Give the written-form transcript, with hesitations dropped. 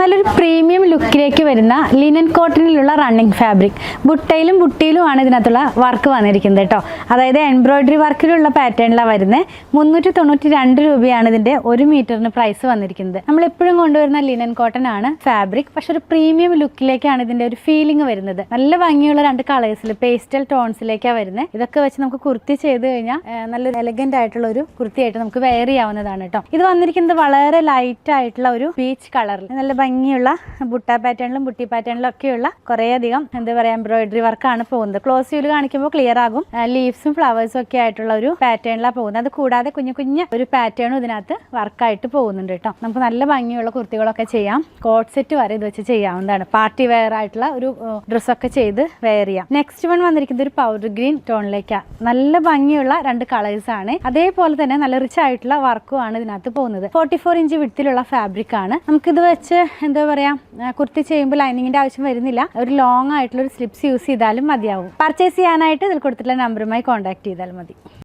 നല്ലൊരു പ്രീമിയം ലുക്കിലേക്ക് വരുന്ന linen കോട്ടണിലുള്ള running fabric. ബുട്ടയിലും ബുട്ടിയിലുമാണ് ഇതിനകത്തുള്ള വർക്ക് വന്നിരിക്കുന്നത് കേട്ടോ. അതായത് എംബ്രോയിഡറി വർക്കിലുള്ള പാറ്റേണിലാണ് വരുന്നത്. 392 രൂപയാണ് ഇതിൻ്റെ 1 മീറ്ററിന് പ്രൈസ് വന്നിരിക്കുന്നത്. നമ്മൾ എപ്പോഴും കൊണ്ടുവരുന്ന ലിനൻ കോട്ടൺ ആണ് ഫാബ്രിക്, പക്ഷെ ഒരു പ്രീമിയം ലുക്കിലേക്കാണ് ഇതിൻ്റെ ഒരു ഫീലിംഗ് വരുന്നത്. നല്ല ഭംഗിയുള്ള 2 കളേഴ്സിൽ പേസ്റ്റൽ ടോൺസിലേക്കാണ് വരുന്നത്. ഇതൊക്കെ വെച്ച് നമുക്ക് കുർത്തി ചെയ്ത് കഴിഞ്ഞാൽ നല്ലൊരു എലഗന്റ് ആയിട്ടുള്ള ഒരു കുർത്തിയായിട്ട് നമുക്ക് വെയർ ചെയ്യാവുന്നതാണ് കേട്ടോ. ഇത് വന്നിരിക്കുന്നത് വളരെ ലൈറ്റ് ആയിട്ടുള്ള ഒരു പീച്ച് കളറിൽ നല്ല ഭംഗിയുള്ള ബുട്ട പാറ്റേണിലും ബുട്ടി പാറ്റേണിലും ഒക്കെയുള്ള കുറേ അധികം എന്താ പറയുക എംബ്രോയിഡറി വർക്കാണ് പോകുന്നത്. ക്ലോസ് വ്യൂല് കാണിക്കുമ്പോൾ ക്ലിയർ ആകും. ലീവ്സും ഫ്ലവേഴ്സും ഒക്കെ ആയിട്ടുള്ള ഒരു പാറ്റേണിലാണ് പോകുന്നത്. അത് കൂടാതെ കുഞ്ഞു കുഞ്ഞു ഒരു പാറ്റേണും ഇതിനകത്ത് വർക്കായിട്ട് പോകുന്നുണ്ട് കേട്ടോ. നമുക്ക് നല്ല ഭംഗിയുള്ള കുർത്തികളൊക്കെ ചെയ്യാം. കോട്ട് സെറ്റ് വരെ ഇത് വെച്ച് ചെയ്യാവുന്നതാണ്. പാർട്ടി വെയർ ആയിട്ടുള്ള ഒരു ഡ്രസ്സൊക്കെ ചെയ്ത് വെയർ ചെയ്യാം. നെക്സ്റ്റ് വൺ വന്നിരിക്കുന്നത് ഒരു പൗഡർ ഗ്രീൻ ടോണിലേക്കാണ്. നല്ല ഭംഗിയുള്ള 2 കളേഴ്സ് ആണ്. അതേപോലെ തന്നെ നല്ല റിച്ച് ആയിട്ടുള്ള വർക്കും ആണ് ഇതിനകത്ത് പോകുന്നത്. 44 ഇഞ്ച് വിഡ്ത്തിലുള്ള ഫാബ്രിക് ആണ്. നമുക്കിത് വെച്ച് എന്താ പറയുക കുർത്തി ചെയ്യുമ്പോൾ ലൈനിങ്ങിന്റെ ആവശ്യം വരുന്നില്ല. ഒരു ലോങ് ആയിട്ടുള്ള ഒരു സ്ലിപ്സ് യൂസ് ചെയ്താലും മതിയാവും. പർച്ചേസ് ചെയ്യാനായിട്ട് ഇതിൽ കൊടുത്തിട്ടുള്ള നമ്പറുമായി കോൺടാക്ട് ചെയ്താൽ മതി.